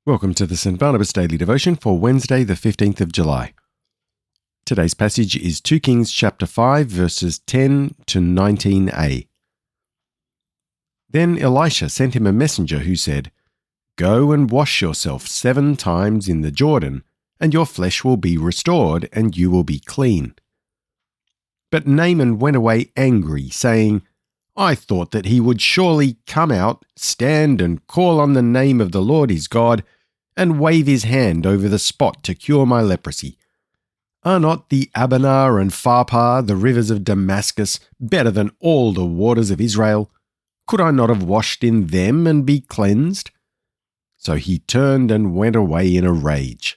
Welcome to the St. Barnabas Daily Devotion for Wednesday, the 15th of July. Today's passage is 2 Kings chapter 5, verses 10 to 19a. Then Elisha sent him a messenger who said, "Go and wash yourself 7 times in the Jordan, and your flesh will be restored, and you will be clean." But Naaman went away angry, saying, "I thought that he would surely come out, stand and call on the name of the Lord his God, and wave his hand over the spot to cure my leprosy. Are not the Abanah and Pharpar, the rivers of Damascus, better than all the waters of Israel? Could I not have washed in them and be cleansed?" So he turned and went away in a rage.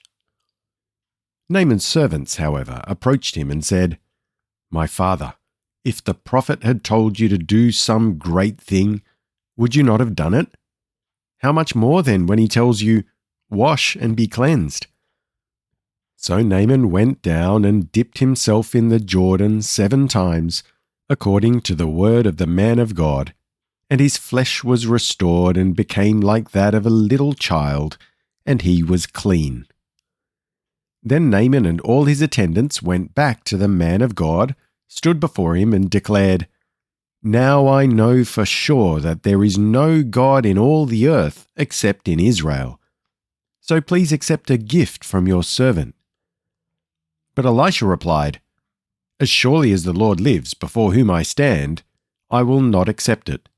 Naaman's servants, however, approached him and said, "My father, if the prophet had told you to do some great thing, would you not have done it? How much more then when he tells you, 'Wash and be cleansed'?" So Naaman went down and dipped himself in the Jordan 7 times, according to the word of the man of God, and his flesh was restored and became like that of a little child, and he was clean. Then Naaman and all his attendants went back to the man of God, stood before him, and declared, "Now I know for sure that there is no God in all the earth except in Israel. So please accept a gift from your servant." But Elisha replied, "As surely as the Lord lives, before whom I stand, I will not accept it."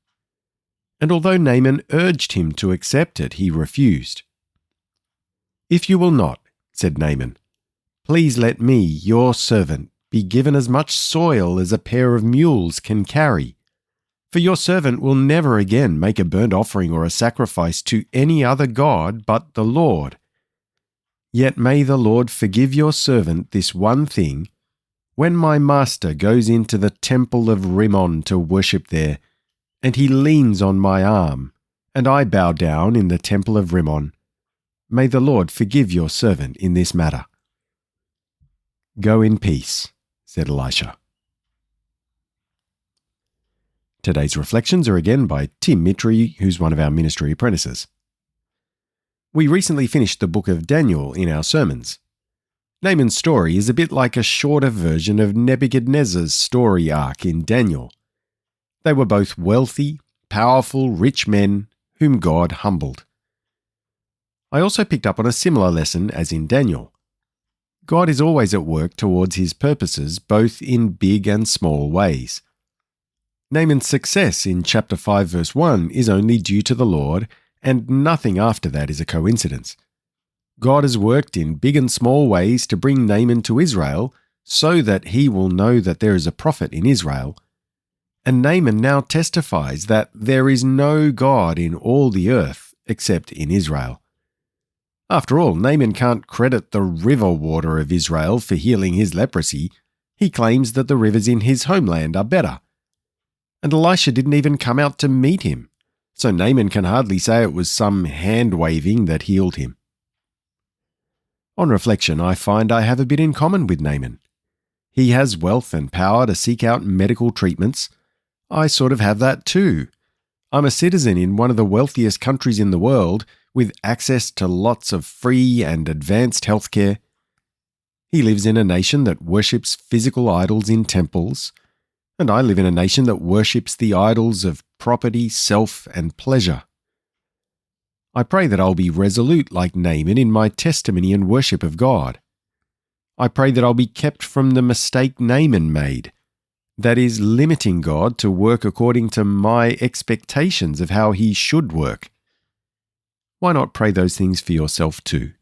And although Naaman urged him to accept it, he refused. "If you will not," said Naaman, "please let me, your servant, be given as much soil as a pair of mules can carry. For your servant will never again make a burnt offering or a sacrifice to any other god but the Lord. Yet may the Lord forgive your servant this one thing. When my master goes into the temple of Rimmon to worship there, and he leans on my arm, and I bow down in the temple of Rimmon, may the Lord forgive your servant in this matter." "Go in peace," said Elisha. Today's reflections are again by Tim Mitri, who's one of our ministry apprentices. We recently finished the book of Daniel in our sermons. Naaman's story is a bit like a shorter version of Nebuchadnezzar's story arc in Daniel. They were both wealthy, powerful, rich men whom God humbled. I also picked up on a similar lesson as in Daniel. God is always at work towards his purposes, both in big and small ways. Naaman's success in chapter 5 verse 1 is only due to the Lord, and nothing after that is a coincidence. God has worked in big and small ways to bring Naaman to Israel so that he will know that there is a prophet in Israel. And Naaman now testifies that there is no God in all the earth except in Israel. After all, Naaman can't credit the river water of Israel for healing his leprosy. He claims that the rivers in his homeland are better. And Elisha didn't even come out to meet him, so Naaman can hardly say it was some hand-waving that healed him. On reflection, I find I have a bit in common with Naaman. He has wealth and power to seek out medical treatments. I sort of have that too. I'm a citizen in one of the wealthiest countries in the world, with access to lots of free and advanced healthcare. He lives in a nation that worships physical idols in temples, and I live in a nation that worships the idols of property, self, and pleasure. I pray that I'll be resolute like Naaman in my testimony and worship of God. I pray that I'll be kept from the mistake Naaman made, that is, limiting God to work according to my expectations of how he should work. Why not pray those things for yourself too?